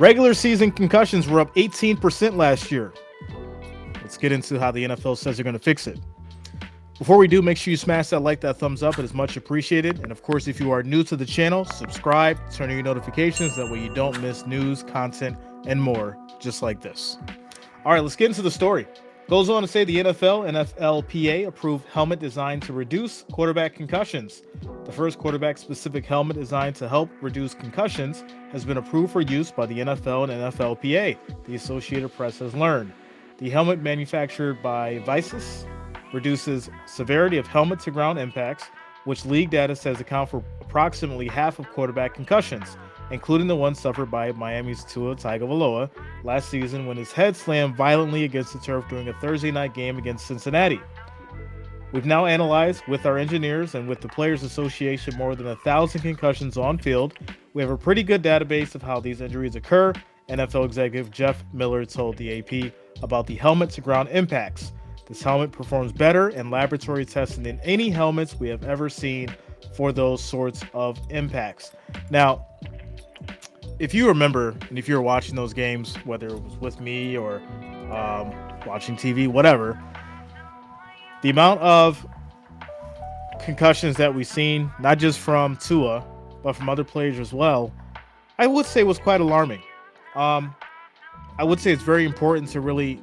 Regular season concussions were up 18% last year. Let's get into how the NFL says they're going to fix it. Before we do, make sure you smash that like, that thumbs up. It is much appreciated. And of course, if you are new to the channel, subscribe, turn on your notifications. That way you don't miss news, content, and more just like this. All right, let's get into the story. Goes on to say the NFLPA approved helmet designed to reduce quarterback concussions. The first quarterback-specific helmet designed to help reduce concussions has been approved for use by the NFL and NFLPA, the Associated Press has learned. The helmet manufactured by VICIS reduces severity of helmet-to-ground impacts, which league data says account for approximately half of quarterback concussions, including the one suffered by Miami's Tua Tagovailoa last season when his head slammed violently against the turf during a Thursday night game against Cincinnati. We've now analyzed with our engineers and with the Players Association more than 1,000 concussions on field. We have a pretty good database of how these injuries occur, NFL executive Jeff Miller told the AP about the helmet-to-ground impacts. This helmet performs better in laboratory testing than any helmets we have ever seen for those sorts of impacts. Now, if you remember, and if you were watching those games, whether it was with me or watching TV, whatever, the amount of concussions that we've seen, not just from Tua, but from other players as well, I would say was quite alarming. I would say it's very important to really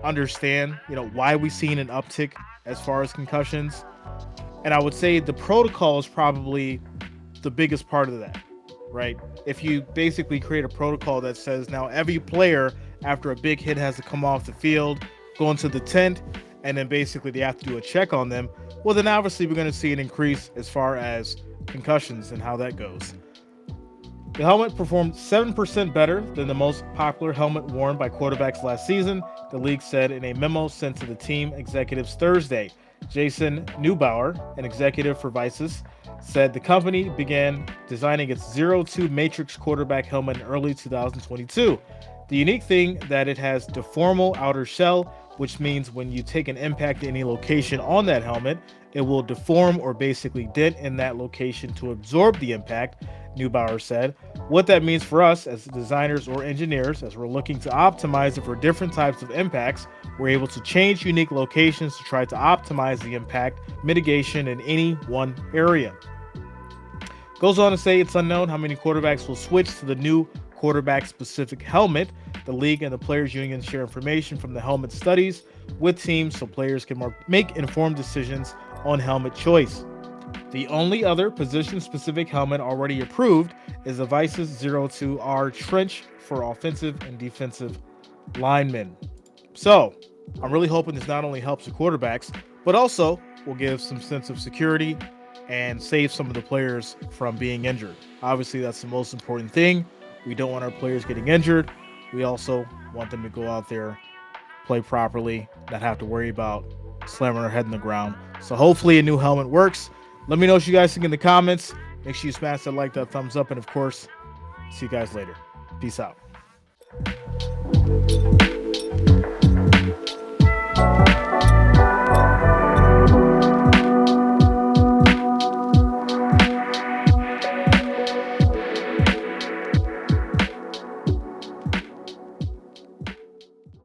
understand, why we've seen an uptick as far as concussions. And I would say the protocol is probably the biggest part of that, right? If you basically create a protocol that says now every player after a big hit has to come off the field, go into the tent, and then basically they have to do a check on them, well, then obviously we're going to see an increase as far as concussions and how that goes. The helmet performed 7% better than the most popular helmet worn by quarterbacks last season, the league said in a memo sent to the team executives Thursday. Jason Neubauer, an executive for VICIS, said the company began designing its 0-2 Matrix quarterback helmet in early 2022. The unique thing that it has deformal outer shell, which means when you take an impact to any location on that helmet, it will deform or basically dent in that location to absorb the impact, Neubauer said. What that means for us as designers or engineers, as we're looking to optimize it for different types of impacts, we're able to change unique locations to try to optimize the impact mitigation in any one area. Goes on to say it's unknown how many quarterbacks will switch to the new quarterback-specific helmet. The league and the players' union share information from the helmet studies with teams so players can make informed decisions on helmet choice. The only other position-specific helmet already approved is the VICIS ZERO2-R Trench for offensive and defensive linemen. So, I'm really hoping this not only helps the quarterbacks, but also will give some sense of security and save some of the players from being injured. Obviously, that's the most important thing. We don't want our players getting injured. We also want them to go out there, play properly, not have to worry about slamming their head in the ground. So hopefully a new helmet works. Let me know what you guys think in the comments. Make sure you smash that like, that thumbs up, and of course, see you guys later. Peace out.